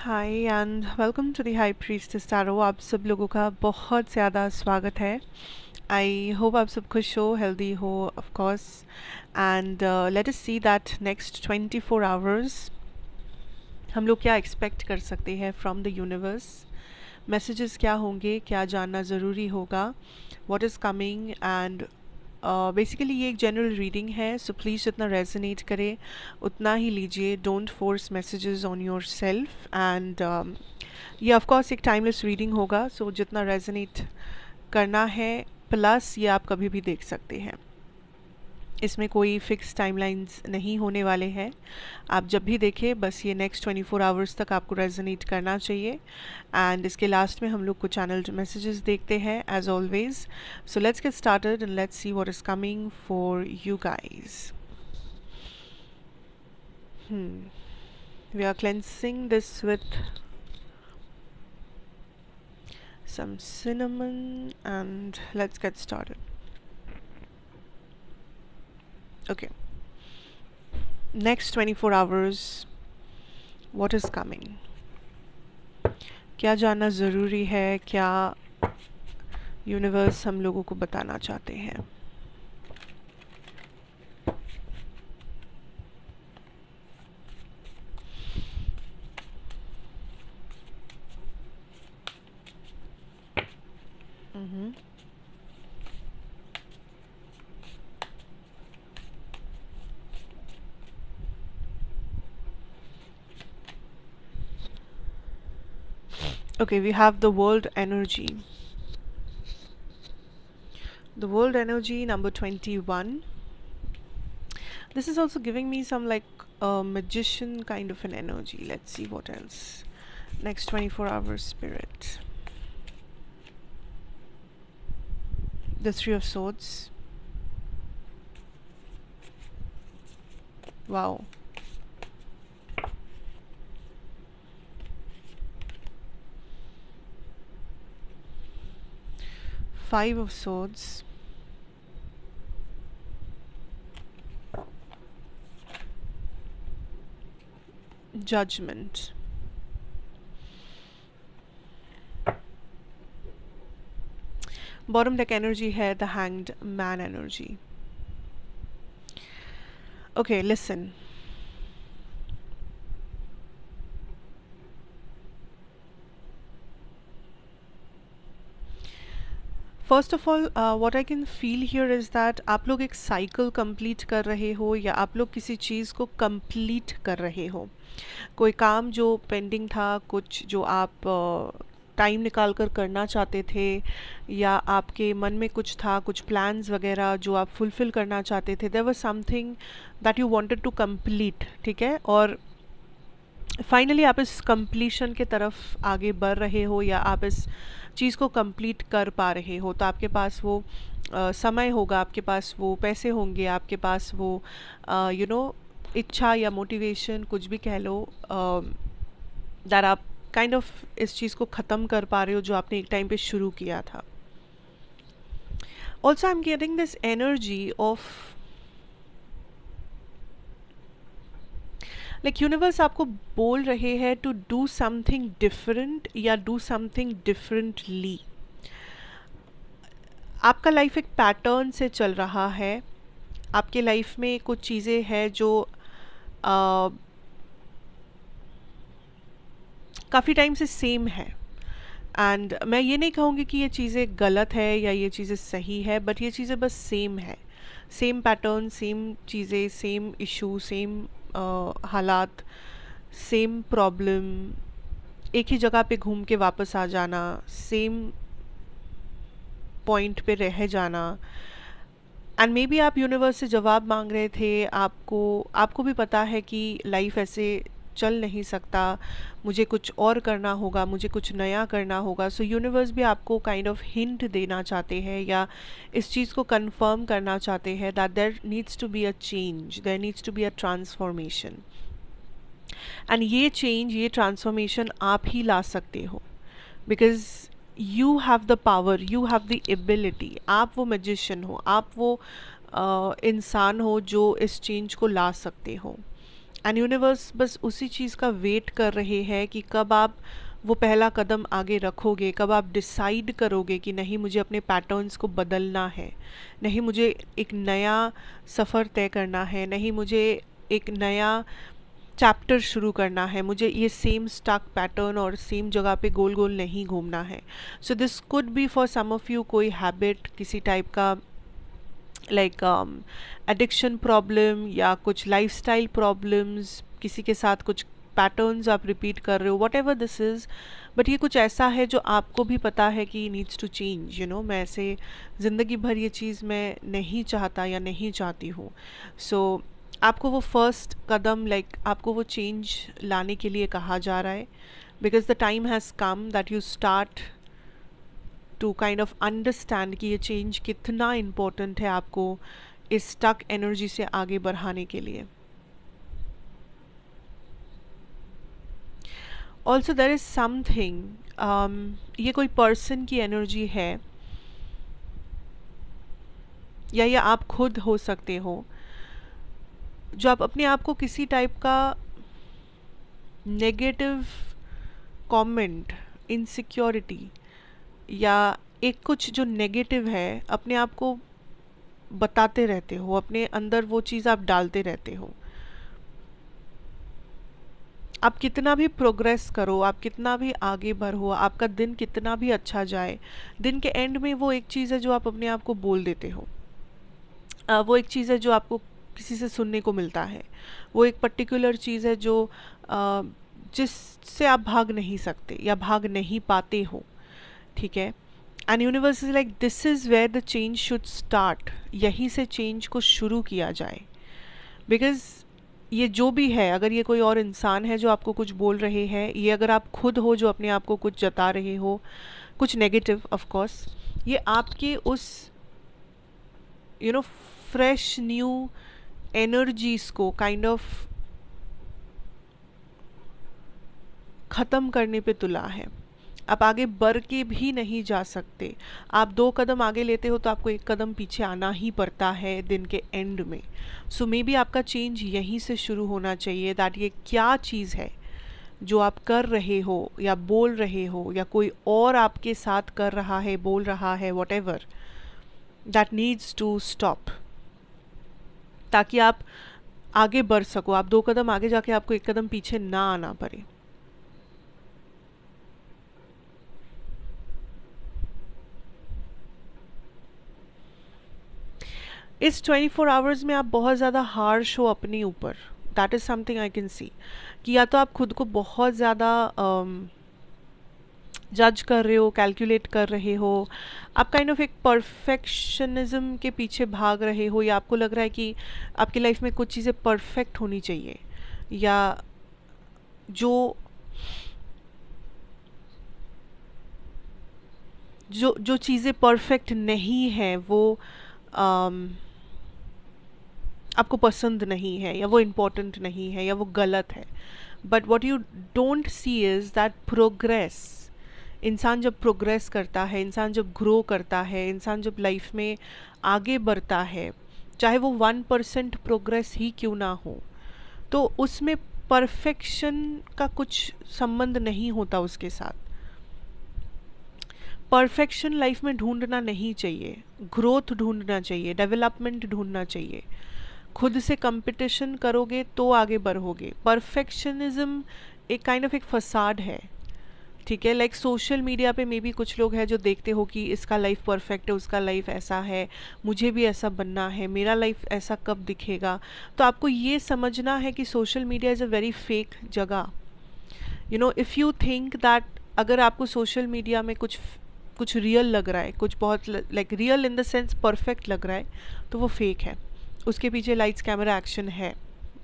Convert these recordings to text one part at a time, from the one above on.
Hi and welcome to the High Priestess Tarot. आप सब लोगों का बहुत ज़्यादा स्वागत है। आई होप आप सब खुश हो, हेल्दी हो of course. And let us see that next 24 hours हम लोग क्या एक्सपेक्ट कर सकते हैं फ्रॉम द यूनिवर्स। मैसेजेस क्या होंगे, क्या जानना ज़रूरी होगा, what is coming. And basically ये एक जनरल रीडिंग है, सो प्लीज़ जितना रेजोनेट करे उतना ही लीजिए। Don't force messages on your self. And ये ऑफ कोर्स एक टाइमलेस रीडिंग होगा, सो जितना रेजोनेट करना है, प्लस ये आप कभी भी देख सकते हैं। इसमें कोई फिक्स टाइमलाइंस नहीं होने वाले हैं। आप जब भी देखें, बस ये नेक्स्ट 24 आवर्स तक आपको रेजोनेट करना चाहिए। एंड इसके लास्ट में हम लोग को चैनल्ड मैसेजेस देखते हैं as always. So let's get started and let's see what is coming for you guys. We are cleansing this with some cinnamon and let's get started. Okay. Next 24 hours, what is coming? क्या जानना ज़रूरी है, क्या universe हम लोगों को बताना चाहते हैं। Okay, we have the world energy. The world energy number 21. This is also giving me some like magician kind of an energy. Let's see what else. Next 24 hours spirit. The Three of Swords. Wow. Five of Swords. Judgment. Bottom deck energy है the Hanged Man energy. Okay, listen. First of all what I can feel here is that आप लोग एक cycle complete कर रहे हो, या आप लोग किसी चीज़ को कंप्लीट कर रहे हो। कोई काम जो पेंडिंग था, कुछ जो आप टाइम निकाल कर करना चाहते थे, या आपके मन में कुछ था, कुछ प्लान्स वगैरह जो आप फुलफ़िल करना चाहते थे। There was something that you wanted to complete, ठीक है। और फाइनली आप इस कंप्लीशन के तरफ आगे बढ़ रहे हो, या आप इस चीज़ को कंप्लीट कर पा रहे हो। तो आपके पास वो समय होगा, आपके पास वो पैसे होंगे, आपके पास वो इच्छा या मोटिवेशन, कुछ भी कह लो, दैट आप काइंड ऑफ इस चीज़ को ख़त्म कर पा रहे हो जो आपने एक टाइम पे शुरू किया था। Also I am getting this energy of like universe आपको बोल रहे हैं टू डू समथिंग डिफरेंट, या डू समथिंग डिफरेंटली। आपका लाइफ एक पैटर्न से चल रहा है। आपके लाइफ में कुछ चीज़ें हैं जो काफ़ी टाइम से सेम है। एंड मैं ये नहीं कहूँगी कि ये चीज़ें गलत है या ये चीज़ें सही है, बट ये चीज़ें बस सेम है। सेम पैटर्न, सेम चीज़ें, सेम इशू, सेम हालात, सेम प्रॉब्लम, एक ही जगह पे घूम के वापस आ जाना, सेम पॉइंट पे रह जाना। एंड मे बी आप यूनिवर्स से जवाब मांग रहे थे। आपको भी पता है कि लाइफ ऐसे चल नहीं सकता, मुझे कुछ और करना होगा, मुझे कुछ नया करना होगा। सो यूनिवर्स भी आपको काइंड ऑफ हिंट देना चाहते हैं, या इस चीज़ को कंफर्म करना चाहते हैं that there needs to be a change, there needs to be a transformation. And ये चेंज, ये ट्रांसफॉर्मेशन आप ही ला सकते हो, because you have the power, you have the ability. आप वो मैजिशियन हो, आप वो इंसान हो जो इस चेंज को ला सकते हो। एंड यूनिवर्स बस उसी चीज़ का वेट कर रहे हैं कि कब आप वो पहला कदम आगे रखोगे, कब आप डिसाइड करोगे कि नहीं मुझे अपने पैटर्न्स को बदलना है, नहीं मुझे एक नया सफ़र तय करना है, नहीं मुझे एक नया चैप्टर शुरू करना है, मुझे ये सेम स्टक पैटर्न और सेम जगह पे गोल गोल नहीं घूमना है. So this could be for some of you कोई हैबिट, किसी टाइप का लाइक एडिक्शन प्रॉब्लम या कुछ लाइफस्टाइल प्रॉब्लम्स, किसी के साथ कुछ पैटर्न्स आप रिपीट कर रहे हो, what ever this is. But ये कुछ ऐसा है जो आपको भी पता है कि needs to change. You know, मैं ऐसे ज़िंदगी भर ये चीज़ मैं नहीं चाहता या नहीं चाहती हूँ. सो आपको वो फर्स्ट कदम आपको वो चेंज लाने के लिए कहा जा रहा है, because the time has come that you start to kind of understand कि ये चेंज कितना इम्पोर्टेंट है आपको इस स्टक एनर्जी से आगे बढ़ाने के लिए. ऑल्सो देर इज़ समथिंग, ये कोई पर्सन की एनर्जी है या ये आप खुद हो सकते हो, जो आप अपने आप को किसी टाइप का नेगेटिव कमेंट, इनसिक्योरिटी या एक कुछ जो नेगेटिव है अपने आप को बताते रहते हो, अपने अंदर वो चीज़ आप डालते रहते हो. आप कितना भी प्रोग्रेस करो, आप कितना भी आगे बढ़ो, आपका दिन कितना भी अच्छा जाए, दिन के एंड में वो एक चीज़ है जो आप अपने आप को बोल देते हो. वो एक चीज़ है जो आपको किसी से सुनने को मिलता है, वो एक पर्टिकुलर चीज़ है जो जिससे आप भाग नहीं सकते या भाग नहीं पाते हो. ठीक है. And universe is like this is where the change should start. यहीं से चेंज को शुरू किया जाए. बिकॉज ये जो भी है, अगर ये कोई और इंसान है जो आपको कुछ बोल रहे हैं, ये अगर आप खुद हो जो अपने आप को कुछ जता रहे हो, कुछ नेगेटिव ऑफ कोर्स, ये आपके उस you know fresh new energies को काइंड ऑफ ख़त्म करने पे तुला है. आप आगे बढ़ के भी नहीं जा सकते. आप 2 कदम आगे लेते हो तो आपको 1 कदम पीछे आना ही पड़ता है दिन के एंड में. सो मे बी आपका चेंज यहीं से शुरू होना चाहिए, दैट ये क्या चीज़ है जो आप कर रहे हो या बोल रहे हो या कोई और आपके साथ कर रहा है, बोल रहा है, whatever, that needs to stop, ताकि आप आगे बढ़ सको. आप 2 कदम आगे जाके आपको 1 कदम पीछे ना आना पड़े. इस 24 आवर्स में आप बहुत ज़्यादा हार्श हो अपने ऊपर. That is something I can see, कि या तो आप खुद को बहुत ज़्यादा जज कर रहे हो, कैलकुलेट कर रहे हो, आप काइंड ऑफ एक परफेक्शनिज्म के पीछे भाग रहे हो, या आपको लग रहा है कि आपकी लाइफ में कुछ चीज़ें परफेक्ट होनी चाहिए, या जो जो जो चीज़ें परफेक्ट नहीं है वो आपको पसंद नहीं है, या वो इम्पोर्टेंट नहीं है, या वो गलत है. But what you don't see is that progress, इंसान जब प्रोग्रेस करता है, इंसान जब ग्रो करता है, इंसान जब लाइफ में आगे बढ़ता है, चाहे वो 1% प्रोग्रेस ही क्यों ना हो, तो उसमें परफेक्शन का कुछ संबंध नहीं होता उसके साथ. परफेक्शन लाइफ में ढूंढना नहीं चाहिए, ग्रोथ ढूंढना चाहिए, डेवलपमेंट ढूंढना चाहिए. खुद से कंपटीशन करोगे तो आगे बढ़ोगे. परफेक्शनिज्म एक काइंड ऑफ एक फसाड है. ठीक है. लाइक सोशल मीडिया पे मे बी कुछ लोग हैं जो देखते हो कि इसका लाइफ परफेक्ट है, उसका लाइफ ऐसा है, मुझे भी ऐसा बनना है, मेरा लाइफ ऐसा कब दिखेगा. तो आपको ये समझना है कि social media is a very fake जगह. You know, if you think that अगर आपको सोशल मीडिया में कुछ रियल लग रहा है, कुछ बहुत like real in the sense perfect लग रहा है, तो वो फेक है. उसके पीछे लाइट्स कैमरा एक्शन है.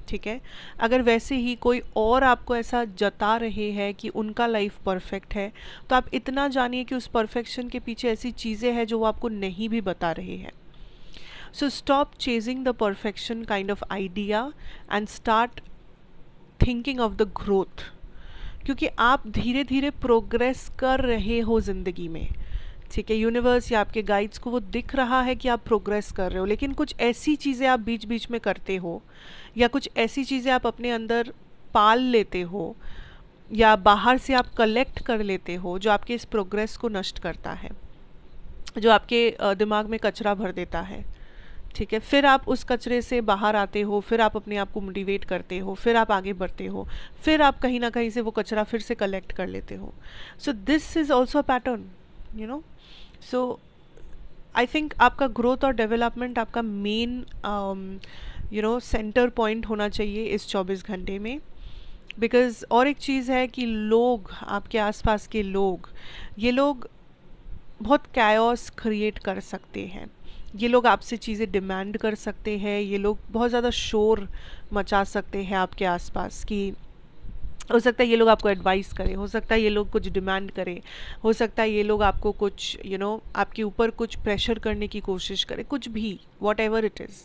ठीक है. अगर वैसे ही कोई और आपको ऐसा जता रहे हैं कि उनका लाइफ परफेक्ट है, तो आप इतना जानिए कि उस परफेक्शन के पीछे ऐसी चीज़ें हैं जो वो आपको नहीं भी बता रहे हैं. So stop chasing the perfection kind of idea and start thinking of the growth. क्योंकि आप धीरे धीरे प्रोग्रेस कर रहे हो ज़िंदगी में. ठीक है, यूनिवर्स या आपके गाइड्स को वो दिख रहा है कि आप प्रोग्रेस कर रहे हो, लेकिन कुछ ऐसी चीज़ें आप बीच बीच में करते हो या कुछ ऐसी चीज़ें आप अपने अंदर पाल लेते हो या बाहर से आप कलेक्ट कर लेते हो जो आपके इस प्रोग्रेस को नष्ट करता है, जो आपके दिमाग में कचरा भर देता है। ठीक है, फिर आप उस कचरे से बाहर आते हो, फिर आप अपने आप को मोटिवेट करते हो, फिर आप आगे बढ़ते हो, फिर आप कहीं ना कहीं से वो कचरा फिर से कलेक्ट कर लेते हो। So this is also a pattern, you know. So I think आपका ग्रोथ और डेवलपमेंट आपका मेन सेंटर पॉइंट होना चाहिए इस 24 घंटे में। बिकॉज और एक चीज़ है कि लोग, आपके आसपास के लोग, ये लोग बहुत कैओस क्रिएट कर सकते हैं, ये लोग आपसे चीज़ें डिमांड कर सकते हैं, ये लोग बहुत ज़्यादा शोर मचा सकते हैं आपके आसपास कि हो सकता है ये लोग आपको एडवाइस करें, हो सकता है ये लोग कुछ डिमांड करें, हो सकता है ये लोग आपको कुछ आपके ऊपर कुछ प्रेशर करने की कोशिश करें, कुछ भी, whatever it is.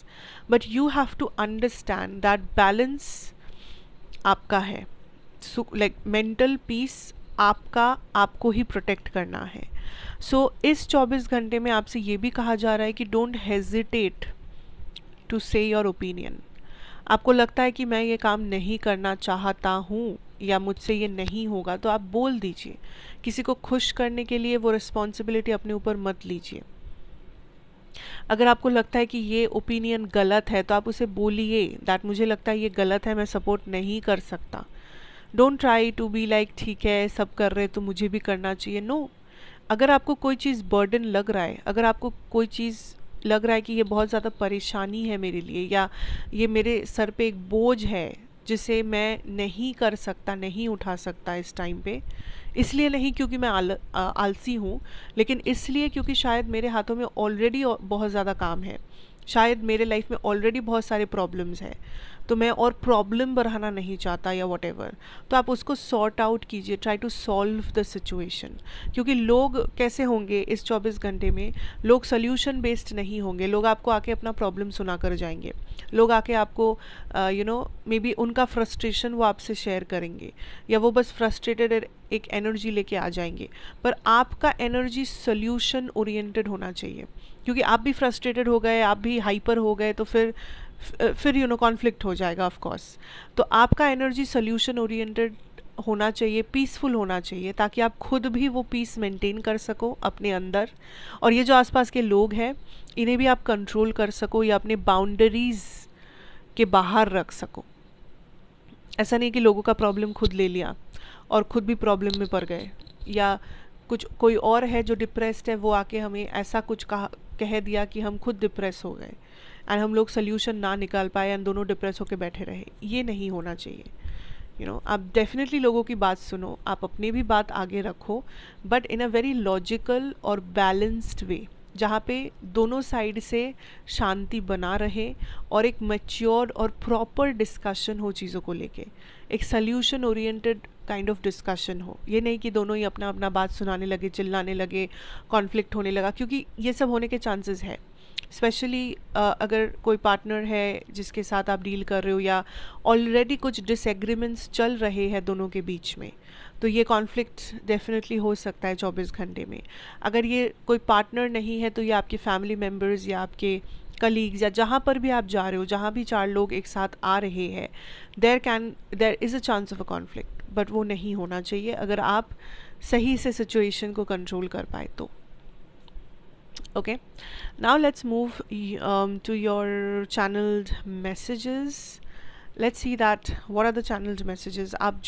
But you have to understand that balance आपका है, लाइक मेंटल पीस आपका, आपको ही प्रोटेक्ट करना है। सो इस 24 घंटे में आपसे ये भी कहा जा रहा है कि डोंट हेजिटेट टू से योर ओपिनियन। आपको लगता है कि मैं ये काम नहीं करना चाहता हूँ या मुझसे ये नहीं होगा, तो आप बोल दीजिए। किसी को खुश करने के लिए वो रिस्पॉन्सिबिलिटी अपने ऊपर मत लीजिए। अगर आपको लगता है कि ये ओपिनियन गलत है तो आप उसे बोलिए दैट मुझे लगता है ये गलत है, मैं सपोर्ट नहीं कर सकता। Don't try to be like ठीक है सब कर रहे तो मुझे भी करना चाहिए। नो, अगर आपको कोई चीज़ बर्डन लग रहा है, अगर आपको कोई चीज़ लग रहा है कि ये बहुत ज़्यादा परेशानी है मेरे लिए, या ये मेरे सर पे एक बोझ है जिसे मैं नहीं कर सकता, नहीं उठा सकता इस टाइम पे, इसलिए नहीं क्योंकि मैं आलसी हूँ, लेकिन इसलिए क्योंकि शायद मेरे हाथों में ऑलरेडी बहुत ज़्यादा काम है, शायद मेरे लाइफ में ऑलरेडी बहुत सारे प्रॉब्लम्स हैं, तो मैं और प्रॉब्लम बढ़ाना नहीं चाहता या वॉट एवर, तो आप उसको सॉर्ट आउट कीजिए, try to solve the situation. क्योंकि लोग कैसे होंगे इस 24 घंटे में, लोग सोल्यूशन बेस्ड नहीं होंगे, लोग आपको आके अपना प्रॉब्लम सुना कर जाएंगे, लोग आके आपको मे बी उनका फ्रस्ट्रेशन वो आपसे शेयर करेंगे, या वो बस फ्रस्ट्रेटेड एक एनर्जी लेके आ जाएंगे। पर आपका एनर्जी सोल्यूशन ओरिएंटेड होना चाहिए, क्योंकि आप भी फ्रस्ट्रेटेड हो गए, आप भी हाइपर हो गए, तो फिर कॉन्फ्लिक्ट हो जाएगा ऑफ कोर्स। तो आपका एनर्जी सोल्यूशन ओरिएंटेड होना चाहिए, पीसफुल होना चाहिए, ताकि आप खुद भी वो पीस मेंटेन कर सको अपने अंदर, और ये जो आसपास के लोग हैं इन्हें भी आप कंट्रोल कर सको या अपने बाउंड्रीज के बाहर रख सको। ऐसा नहीं कि लोगों का प्रॉब्लम खुद ले लिया और खुद भी प्रॉब्लम में पड़ गए, या कुछ कोई और है जो डिप्रेस्ड है वो आके हमें ऐसा कुछ कह दिया कि हम खुद डिप्रेस हो गए एंड हम लोग सोल्यूशन ना निकाल पाए एंड दोनों डिप्रेस होकर बैठे रहे। ये नहीं होना चाहिए। आप डेफिनेटली लोगों की बात सुनो, आप अपनी भी बात आगे रखो, but in a very logical और बैलेंस्ड वे, जहाँ पे दोनों साइड से शांति बना रहे और एक मैच्योर और प्रॉपर डिस्कशन हो चीज़ों को लेके, एक solution oriented kind of discussion हो। ये नहीं कि दोनों ही अपना अपना बात सुनाने लगे, चिल्लाने लगे, कॉन्फ्लिक्ट होने लगा, क्योंकि ये सब होने के चांसेस है। स्पेशली अगर कोई पार्टनर है जिसके साथ आप डील कर रहे हो, या ऑलरेडी कुछ डिसएग्रीमेंट्स चल रहे हैं दोनों के बीच में, तो ये कॉन्फ्लिक्ट डेफिनेटली हो सकता है 24 घंटे में। अगर ये कोई पार्टनर नहीं है तो ये आपके फैमिली मेम्बर्स या आपके कलीग्स या जहाँ पर भी आप जा रहे हो, जहाँ भी 4 लोग एक साथ आ रहे हैं, there is a chance of a conflict, but वो नहीं होना चाहिए अगर आप सही से सिचुएशन को कंट्रोल कर पाए तो। Okay, now let's move to your channeled messages. Let's see that what are the channeled messages. आप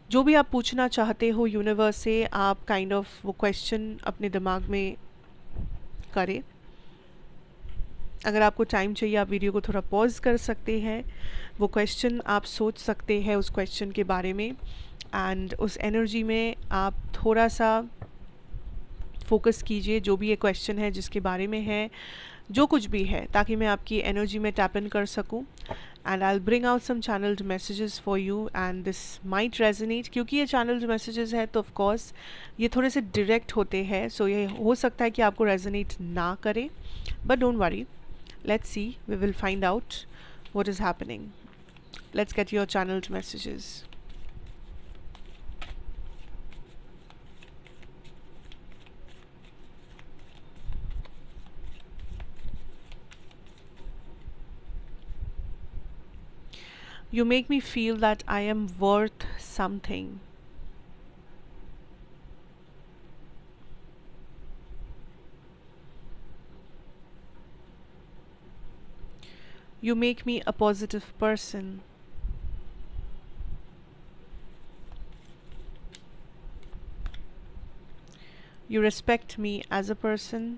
जो भी आप पूछना चाहते हो यूनिवर्स से, आप काइंड ऑफ वो क्वेश्चन अपने दिमाग में करें। अगर आपको टाइम चाहिए आप वीडियो को थोड़ा पॉज कर सकते हैं, वो क्वेश्चन आप सोच सकते हैं उस क्वेश्चन के बारे में, एंड उस एनर्जी में आप थोड़ा सा फोकस कीजिए, जो भी ये क्वेश्चन है जिसके बारे में है, जो कुछ भी है, ताकि मैं आपकी एनर्जी में टैप इन कर सकूं। And I will bring out some channelled messages for you and this might resonate, क्योंकि ये चैनल्ड मैसेजेस है तो ऑफ कोर्स ये थोड़े से डायरेक्ट होते हैं, सो ये हो सकता है कि आपको रेजोनेट ना करे, but don't worry, let's see, we will find out what is happening. Let's get your channelled messages. You make me feel that I am worth something. You make me a positive person. You respect me as a person.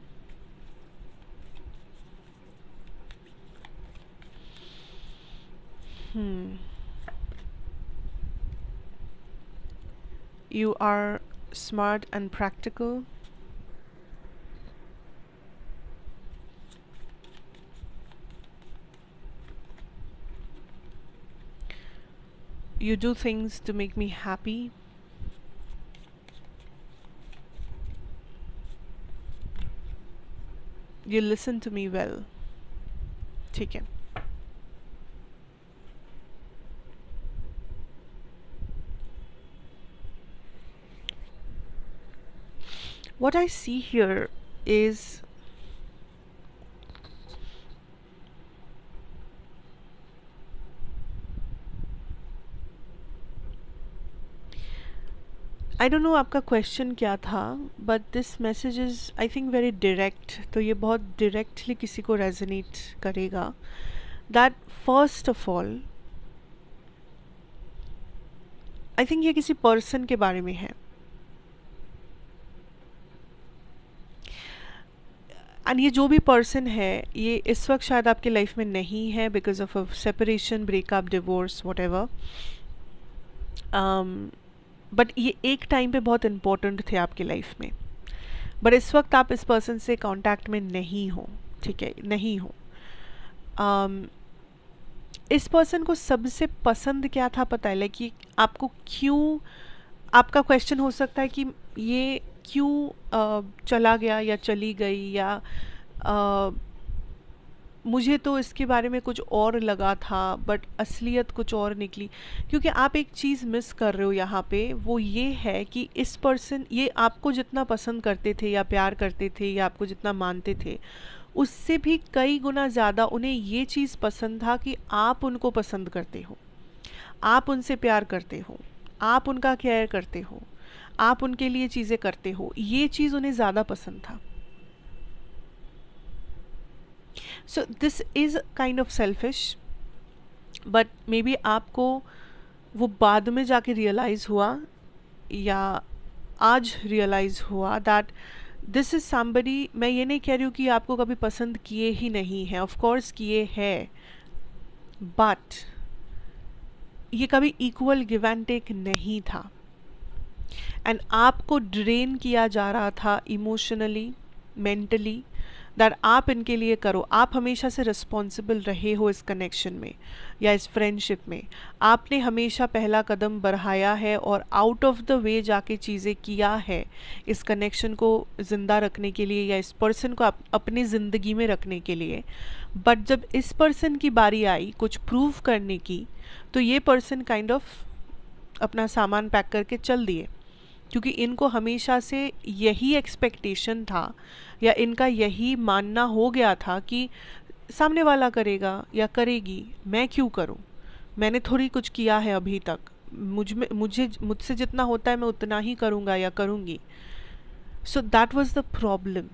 You are smart and practical. You do things to make me happy. You listen to me well. ठीक है. What I see here is I don't know आपका question क्या था, but this message is I think very direct. तो ये बहुत directly किसी को रेजोनेट करेगा. That first of all I think ये किसी पर्सन के बारे में है. एंड ये जो भी पर्सन है ये इस वक्त शायद आपके लाइफ में नहीं है because of a separation, breakup, divorce, what ever. But ये एक टाइम पे बहुत इम्पोर्टेंट थे आपके लाइफ में. बट इस वक्त आप इस पर्सन से कांटेक्ट में नहीं हो. ठीक है, नहीं हो. इस पर्सन को सबसे पसंद क्या था पता है? लाइक ये आपको क्यों, आपका क्वेश्चन हो सकता है कि ये क्यों चला गया या चली गई, या मुझे तो इसके बारे में कुछ और लगा था बट असलियत कुछ और निकली. क्योंकि आप एक चीज़ मिस कर रहे हो यहाँ पे, वो ये है कि इस पर्सन ये आपको जितना पसंद करते थे या प्यार करते थे या आपको जितना मानते थे, उससे भी कई गुना ज़्यादा उन्हें ये चीज़ पसंद था कि आप उनको पसंद करते हो, आप उनसे प्यार करते हो, आप उनका केयर करते हो, आप उनके लिए चीज़ें करते हो. ये चीज़ उन्हें ज़्यादा पसंद था. So this is kind of selfish. But may be आपको वो बाद में जाके रियलाइज़ हुआ या आज रियलाइज़ हुआ दैट दिस इज़ समबडी. मैं ये नहीं कह रही हूँ कि आपको कभी पसंद किए ही नहीं हैं, ऑफ कोर्स किए हैं, बट ये कभी इक्वल गिव एंड टेक नहीं था. एंड आपको ड्रेन किया जा रहा था इमोशनली, मेंटली, दैट आप इनके लिए करो. आप हमेशा से रिस्पॉन्सिबल रहे हो इस कनेक्शन में या इस फ्रेंडशिप में. आपने हमेशा पहला कदम बढ़ाया है और आउट ऑफ द वे जाके चीज़ें किया है इस कनेक्शन को ज़िंदा रखने के लिए या इस पर्सन को अपनी ज़िंदगी में रखने के लिए. बट जब इस पर्सन की बारी आई कुछ प्रूव करने की, तो ये पर्सन काइंड ऑफ अपना सामान पैक करके चल दिए. क्योंकि इनको हमेशा से यही एक्सपेक्टेशन था या इनका यही मानना हो गया था कि सामने वाला करेगा या करेगी, मैं क्यों करूं, मैंने थोड़ी कुछ किया है अभी तक, मुझसे जितना होता है मैं उतना ही करूंगा या करूंगी. So that was the problem.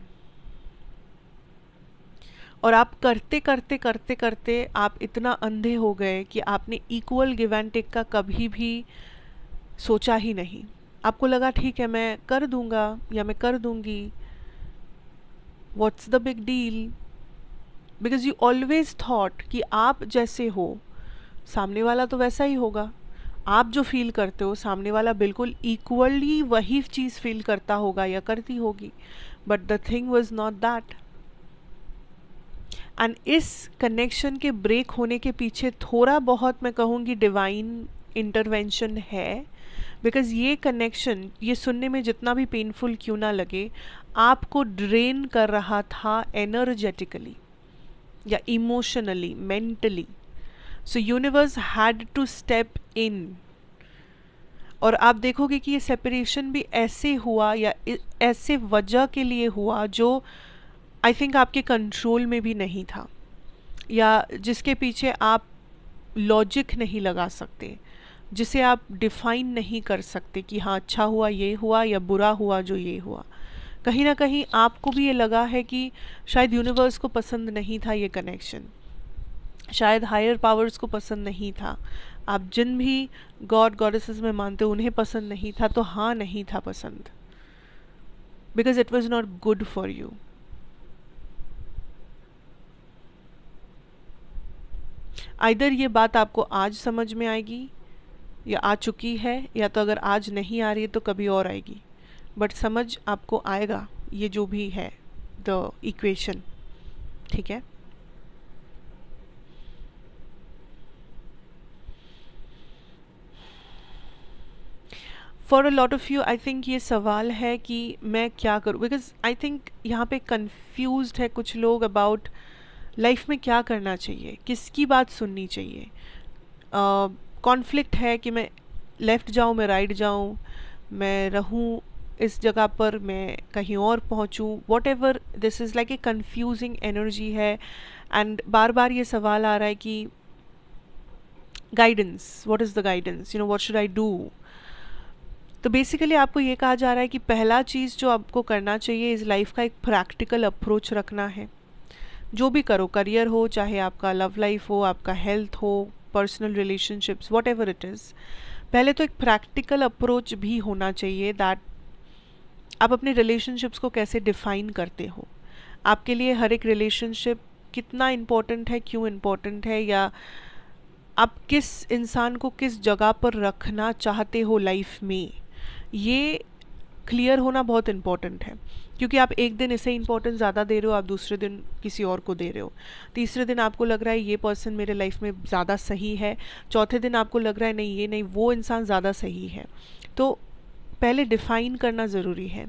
और आप करते करते करते करते आप इतना अंधे हो गए कि आपने इक्वल गिव एंड टेक का कभी भी सोचा ही नहीं. आपको लगा ठीक है मैं कर दूंगा या मैं कर दूंगी, what's the big deal, because you always thought कि आप जैसे हो सामने वाला तो वैसा ही होगा. आप जो फील करते हो सामने वाला बिल्कुल इक्वली वही चीज़ फील करता होगा या करती होगी. But the thing was not that. And इस कनेक्शन के ब्रेक होने के पीछे थोड़ा बहुत मैं कहूँगी डिवाइन इंटरवेंशन है. बिकॉज ये कनेक्शन, ये सुनने में जितना भी पेनफुल क्यों ना लगे, आपको ड्रेन कर रहा था एनर्जेटिकली या emotionally, mentally. So universe had to step in. और आप देखोगे कि ये सेपरेशन भी ऐसे हुआ या ऐसे वजह के लिए हुआ जो आई थिंक आपके कंट्रोल में भी नहीं था, या जिसके पीछे आप लॉजिक नहीं लगा सकते, जिसे आप डिफाइन नहीं कर सकते कि हाँ अच्छा हुआ ये हुआ या बुरा हुआ जो ये हुआ। कहीं ना कहीं आपको भी ये लगा है कि शायद यूनिवर्स को पसंद नहीं था ये कनेक्शन, शायद हायर पावर्स को पसंद नहीं था, आप जिन भी गॉड गॉडेसेस में मानते हो उन्हें पसंद नहीं था, तो हाँ नहीं था पसंद, because it was not good for you. Either ये बात आपको आज समझ में आएगी या आ चुकी है, या तो अगर आज नहीं आ रही है तो कभी और आएगी, बट समझ आपको आएगा ये जो भी है द इक्वेशन। ठीक है, for a lot of you I think ये सवाल है कि मैं क्या करूँ, बिकॉज आई थिंक यहाँ पे कंफ्यूज्ड है कुछ लोग अबाउट लाइफ में क्या करना चाहिए, किसकी बात सुननी चाहिए। कॉन्फ्लिक्ट है कि मैं लेफ़्ट जाऊँ, मैं राइट जाऊँ, मैं रहूँ इस जगह पर, मैं कहीं और पहुँचूँ, whatever, this is like a confusing energy है। एंड बार बार ये सवाल आ रहा है कि guidance, what is the guidance, what should I do. तो बेसिकली आपको ये कहा जा रहा है कि पहला चीज़ जो आपको करना चाहिए इस लाइफ का एक प्रैक्टिकल अप्रोच रखना है। जो भी करो, करियर हो, चाहे आपका लव लाइफ हो, आपका हेल्थ हो, personal relationships, what ever it is, पहले तो एक प्रैक्टिकल अप्रोच भी होना चाहिए दैट आप अपने रिलेशनशिप्स को कैसे डिफाइन करते हो। आपके लिए हर एक रिलेशनशिप कितना इम्पोर्टेंट है, क्यों इम्पोर्टेंट है, या आप किस इंसान को किस जगह पर रखना चाहते हो लाइफ में, ये क्लियर होना बहुत इम्पॉर्टेंट है। क्योंकि आप एक दिन इसे इम्पोर्टेंस ज़्यादा दे रहे हो, आप दूसरे दिन किसी और को दे रहे हो, तीसरे दिन आपको लग रहा है ये पर्सन मेरे लाइफ में ज़्यादा सही है, चौथे दिन आपको लग रहा है नहीं ये नहीं, वो इंसान ज़्यादा सही है। तो पहले डिफ़ाइन करना ज़रूरी है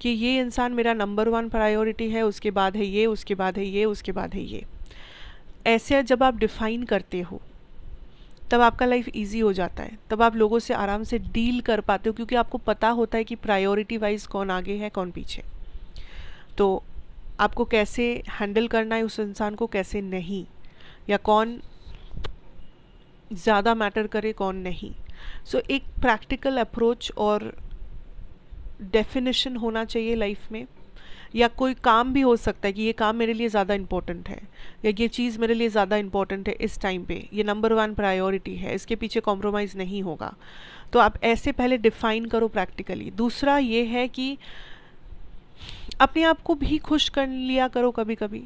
कि ये इंसान मेरा नंबर 1 प्रायोरिटी है, उसके बाद है ये, उसके बाद है ये, उसके बाद है ये। ऐसे जब आप डिफ़ाइन करते हो तब आपका लाइफ इजी हो जाता है, तब आप लोगों से आराम से डील कर पाते हो, क्योंकि आपको पता होता है कि प्रायोरिटी वाइज कौन आगे है कौन पीछे। तो आपको कैसे हैंडल करना है उस इंसान को, कैसे नहीं, या कौन ज़्यादा मैटर करे कौन नहीं। सो एक प्रैक्टिकल अप्रोच और डेफिनेशन होना चाहिए लाइफ में। या कोई काम भी हो सकता है कि ये काम मेरे लिए ज़्यादा इम्पोर्टेंट है, या ये चीज़ मेरे लिए ज़्यादा इम्पोर्टेंट है इस टाइम पे, ये नंबर 1 प्रायोरिटी है, इसके पीछे कॉम्प्रोमाइज़ नहीं होगा। तो आप ऐसे पहले डिफ़ाइन करो प्रैक्टिकली। दूसरा ये है कि अपने आप को भी खुश कर लिया करो। कभी कभी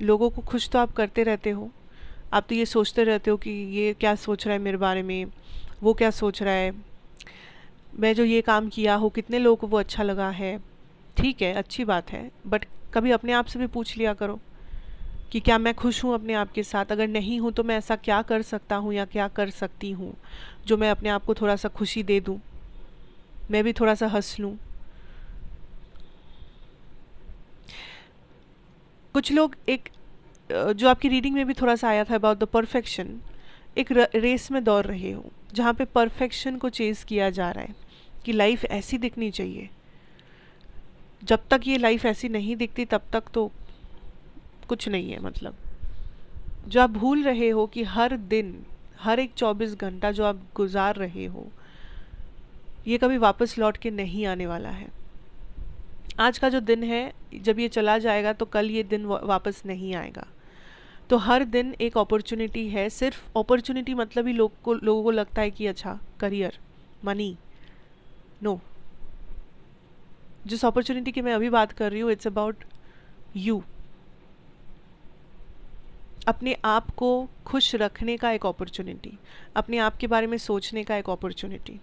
लोगों को खुश तो आप करते रहते हो, आप तो ये सोचते रहते हो कि ये क्या सोच रहा है मेरे बारे में, वो क्या सोच रहा है, मैं जो ये काम किया हो कितने लोगों को वो अच्छा लगा है। ठीक है, अच्छी बात है, बट कभी अपने आप से भी पूछ लिया करो कि क्या मैं खुश हूँ अपने आप के साथ। अगर नहीं हूँ तो मैं ऐसा क्या कर सकता हूँ या क्या कर सकती हूँ जो मैं अपने आप को थोड़ा सा खुशी दे दूँ, मैं भी थोड़ा सा हंस लूँ। कुछ लोग एक जो आपकी रीडिंग में भी थोड़ा सा आया था अबाउट द परफेक्शन, एक रेस में दौड़ रहे हो जहाँ पे परफेक्शन को चेज़ किया जा रहा है कि लाइफ ऐसी दिखनी चाहिए। जब तक ये लाइफ ऐसी नहीं दिखती तब तक तो कुछ नहीं है। मतलब जो आप भूल रहे हो कि हर दिन, हर एक 24 घंटा जो आप गुजार रहे हो, ये कभी वापस लौट के नहीं आने वाला है। आज का जो दिन है, जब ये चला जाएगा तो कल ये दिन वापस नहीं आएगा। तो हर दिन एक अपॉर्चुनिटी है। सिर्फ अपॉर्चुनिटी मतलब ही लोगों को लगता है कि अच्छा करियर, मनी, नो। जिस अपॉर्चुनिटी की मैं अभी बात कर रही हूँ, इट्स अबाउट यू। अपने आप को खुश रखने का एक अपॉर्चुनिटी, अपने आप के बारे में सोचने का एक अपॉर्चुनिटी,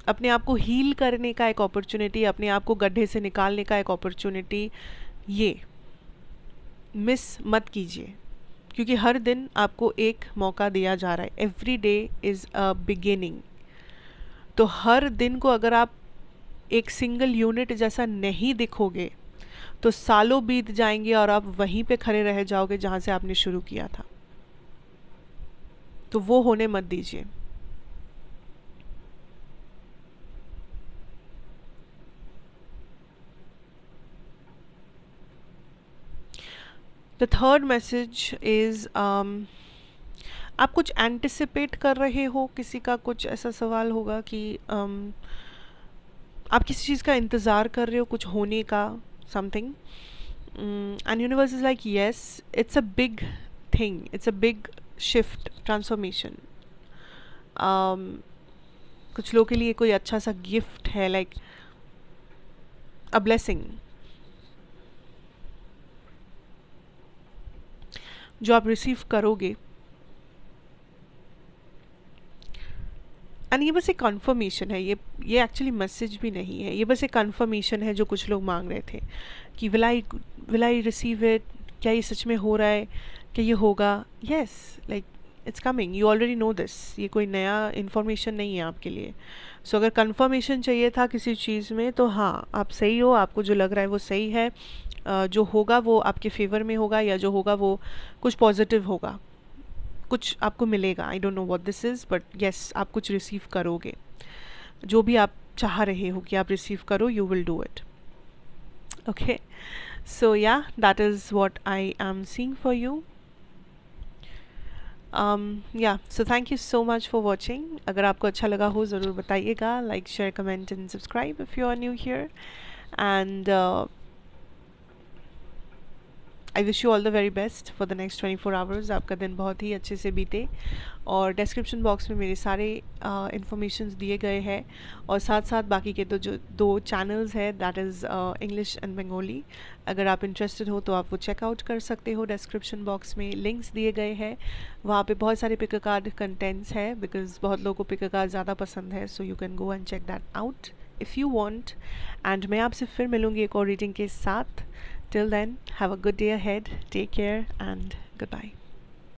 अपने आप को हील करने का एक अपॉर्चुनिटी, अपने आप को गड्ढे से निकालने का एक अपॉर्चुनिटी। ये मिस मत कीजिए, क्योंकि हर दिन आपको एक मौका दिया जा रहा है। Every day is a beginning. तो हर दिन को अगर आप एक सिंगल यूनिट जैसा नहीं दिखोगे तो सालों बीत जाएंगे और आप वहीं पे खड़े रह जाओगे जहाँ से आपने शुरू किया था। तो वो होने मत दीजिए। द थर्ड मैसेज इज़ आप कुछ एंटिसिपेट कर रहे हो, किसी का कुछ ऐसा सवाल होगा कि आप किसी चीज़ का इंतज़ार कर रहे हो कुछ होने का, something, and universe is like yes, it's a big thing, it's a big shift, transformation. कुछ लोगों के लिए कोई अच्छा सा गिफ्ट है, लाइक अ ब्लेसिंग, जो आप रिसीव करोगे. एंड ये बस एक कन्फर्मेशन है, ये एक्चुअली मैसेज भी नहीं है, ये बस एक कन्फर्मेशन है जो कुछ लोग मांग रहे थे कि विल आई रिसीव इट, क्या ये सच में हो रहा है, क्या ये होगा. Yes, like it's coming, you already know this, ये कोई नया इन्फॉर्मेशन नहीं है आपके लिए. सो अगर कन्फर्मेशन चाहिए था किसी चीज़ में, तो हाँ, आप सही हो, आपको जो लग रहा है वो सही है. जो होगा वो आपके फेवर में होगा, या जो होगा वो कुछ पॉजिटिव होगा, कुछ आपको मिलेगा. I don't know what this is, but yes, आप कुछ रिसीव करोगे. जो भी आप चाह रहे हो कि आप रिसीव करो, you will do it. Okay, so ya, that is what I am seeing for you. Ya, so thank you so much for watching. अगर आपको अच्छा लगा हो ज़रूर बताइएगा. Like, share, comment and subscribe if you are new here. And I wish you all the very best for the next 24 hours. आपका दिन बहुत ही अच्छे से बीते. और डिस्क्रिप्शन बॉक्स में मेरे सारे इन्फॉर्मेशंस दिए गए हैं, और साथ साथ बाकी के जो दो चैनल्स हैं, that is English and Bengali. अगर आप इंटरेस्टेड हो तो आप वो चेकआउट कर सकते हो. डिस्क्रिप्शन बॉक्स में लिंक्स दिए गए हैं, वहाँ पे बहुत सारे पिक कार्ड कंटेंट्स है, बिकॉज बहुत लोगों को पिक कार्ड ज़्यादा पसंद है. So you can go and check that out if you want. And मैं आपसे फिर मिलूँगी एक और रीडिंग के साथ. Till then, have a good day ahead. Take care and goodbye.